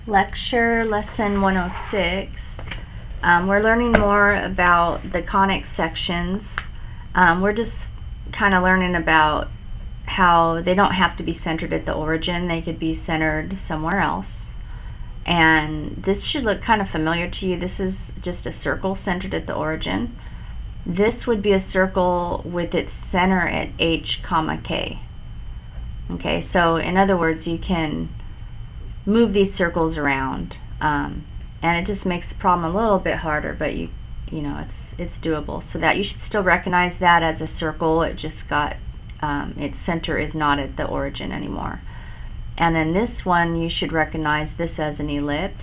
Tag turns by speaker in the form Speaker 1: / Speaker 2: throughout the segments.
Speaker 1: Lecture Lesson 106. We're learning more about the conic sections. We're just kind of learning about how they don't have to be centered at the origin. They could be centered somewhere else. And this should look kind of familiar to you. This is just a circle centered at the origin. This would be a circle with its center at H, K. Okay, so in other words, you can move these circles around, and it just makes the problem a little bit harder, but you know it's doable. So that you should still recognize that as a circle. It just got its center is not at the origin anymore. And then this one, you should recognize this as an ellipse.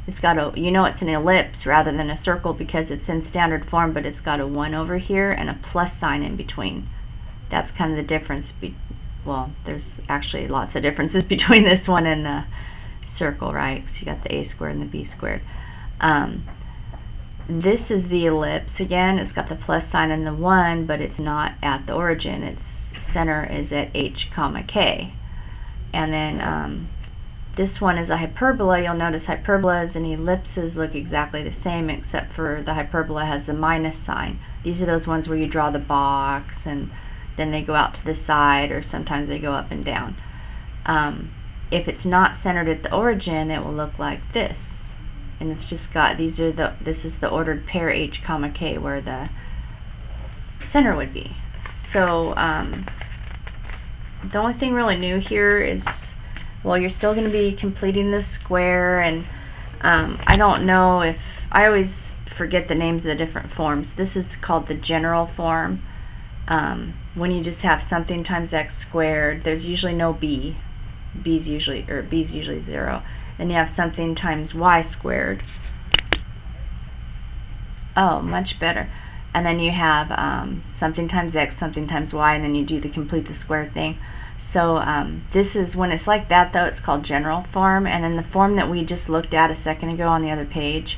Speaker 1: It's got a, it's an ellipse rather than a circle because it's in standard form, but it's got a 1 over here and a plus sign in between. That's kind of the difference. Well, there's actually lots of differences between this one and the circle, right? Because you got the a squared and the b squared. This is the ellipse again. It's got the plus sign and the 1, but it's not at the origin. Its center is at H, K. And then this one is a hyperbola. You'll notice hyperbolas and ellipses look exactly the same, except for the hyperbola has the minus sign. These are those ones where you draw the box and then they go out to the side, or sometimes they go up and down. If it's not centered at the origin, it will look like this. And it's just got, this is the ordered pair H, K, where the center would be. So the only thing really new here is, well, you're still going to be completing the square, and I don't know if, I always forget the names of the different forms. This is called the general form. When you just have something times x squared, there's usually no b. B's usually 0. Then you have something times y squared. Oh, much better. And then you have something times x, something times y, and then you do the complete the square thing. So this is, when it's like that though, it's called general form. And then the form that we just looked at a second ago on the other page,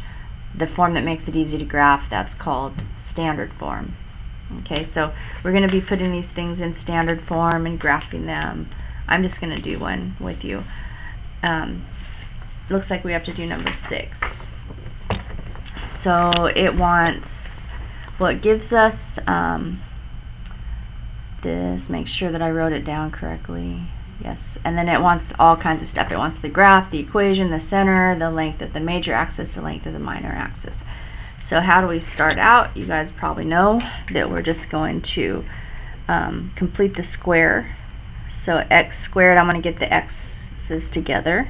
Speaker 1: the form that makes it easy to graph, that's called standard form. Okay, so we're going to be putting these things in standard form and graphing them. I'm just going to do one with you. Looks like we have to do number 6. So it wants, well, it gives us this, make sure that I wrote it down correctly. Yes, and then it wants all kinds of stuff. It wants the graph, the equation, the center, the length of the major axis, the length of the minor axis. So how do we start out? You guys probably know that we're just going to complete the square. So x squared, I'm going to get the x's together.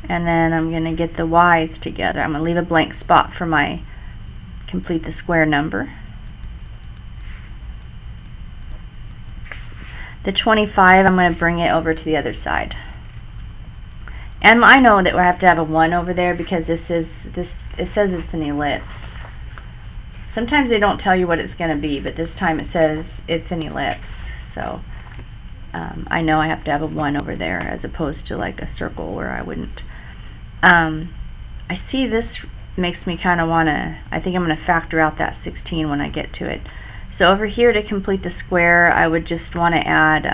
Speaker 1: And then I'm going to get the y's together. I'm going to leave a blank spot for my complete the square number. The 25, I'm going to bring it over to the other side. And I know that we have to have a 1 over there because it says it's an ellipse. Sometimes they don't tell you what it's going to be, but this time it says it's an ellipse. So I know I have to have a 1 over there as opposed to like a circle where I wouldn't. I see this makes me kind of want to, I think I'm going to factor out that 16 when I get to it. So over here, to complete the square, I would just want to add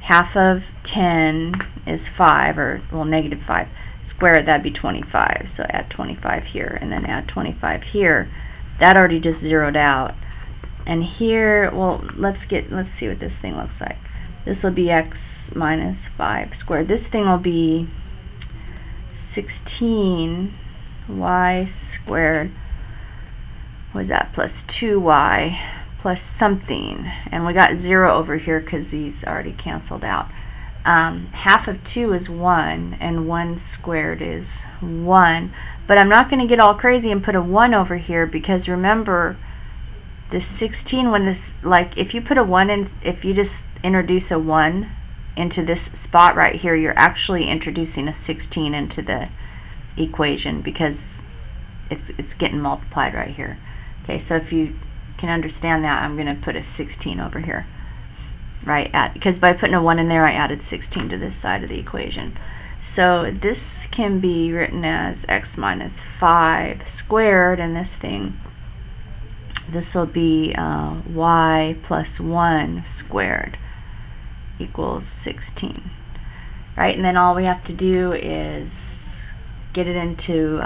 Speaker 1: half of 10 is 5, or, well, negative 5. Square it, that'd be 25. So add 25 here, and then add 25 here. That already just zeroed out. And here, well, let's see what this thing looks like. This will be x minus 5 squared. This thing will be 16 y squared. What is that? Plus 2y plus something. And we got 0 over here because these already canceled out. Half of 2 is 1, and 1 squared is 1. But I'm not going to get all crazy and put a 1 over here because remember, the 16, when this, like, if you put a 1 in, if you just introduce a 1 into this spot right here, you're actually introducing a 16 into the equation because it's getting multiplied right here. Okay, so if you can understand that, I'm going to put a 16 over here. Right, because by putting a 1 in there, I added 16 to this side of the equation. So this can be written as x minus 5 squared, and this thing, this will be y plus 1 squared equals 16. right? And then all we have to do is get it into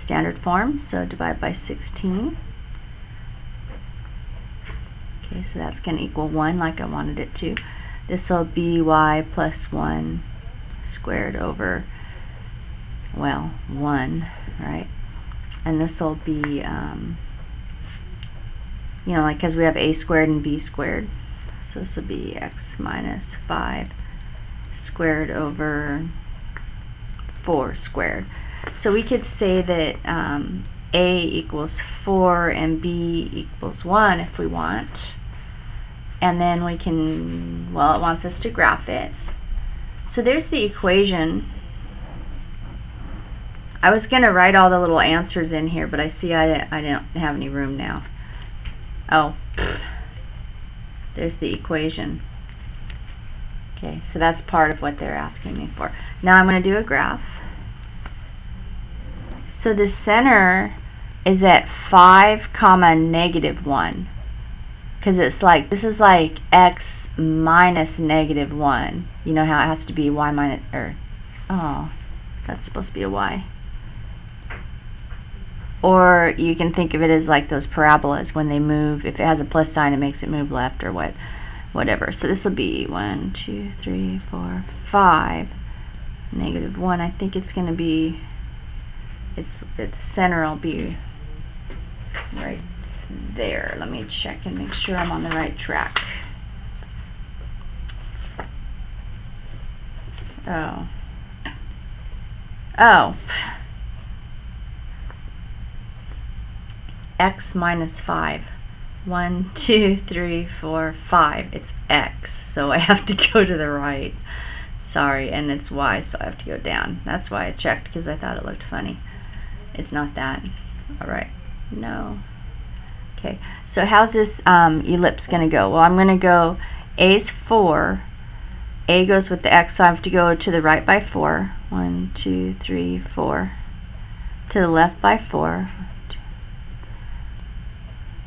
Speaker 1: standard form, so divide by 16. Okay, so that's going to equal 1 like I wanted it to. This will be y plus 1 squared over, well, 1, right? And this will be, you know, like, because we have a squared and b squared. So this will be x minus 5 squared over 4 squared. So we could say that a equals 4 and b equals 1 if we want. And then we can, well, it wants us to graph it. So there's the equation. I was going to write all the little answers in here, but I see I don't have any room now. Oh, there's the equation. Okay, so that's part of what they're asking me for. Now I'm going to do a graph. So the center is at 5, negative 1. Because it's like, this is like x minus negative 1. You know how it has to be y minus, or, oh, that's supposed to be a y. Or you can think of it as like those parabolas when they move. If it has a plus sign, it makes it move left or whatever. So this will be 1, 2, 3, 4, 5, negative 1. I think it's going to be, its center will be right there. Let me check and make sure I'm on the right track. Oh. X minus 5. 1, 2, 3, 4, 5. It's X, so I have to go to the right. Sorry, and it's Y, so I have to go down. That's why I checked, because I thought it looked funny. It's not that. Alright. No. Okay, so how's this ellipse going to go? Well, I'm going to go, A is 4. A goes with the X, so I have to go to the right by 4. 1, 2, 3, 4. To the left by 4.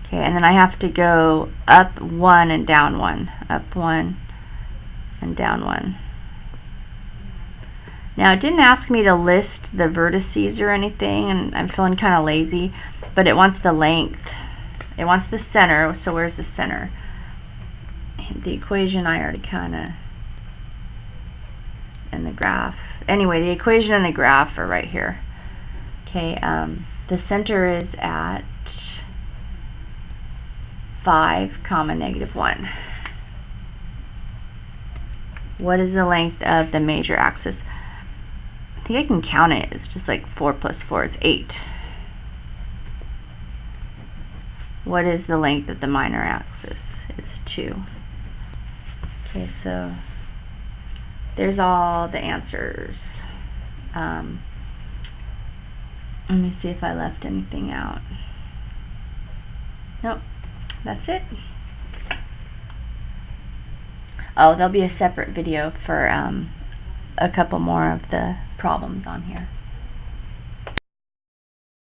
Speaker 1: Okay, and then I have to go up 1 and down 1. Up 1 and down 1. Now, it didn't ask me to list the vertices or anything, and I'm feeling kind of lazy, but it wants the length. It wants the center, so where's the center? The equation I already kind of, and the graph. Anyway, the equation and the graph are right here. Okay, the center is at 5, negative 1. What is the length of the major axis? I think I can count it. It's just like 4 plus 4 is 8. What is the length of the minor axis? It's 2. Okay, so there's all the answers. Let me see if I left anything out. Nope. That's it. Oh, there'll be a separate video for a couple more of the problems on here.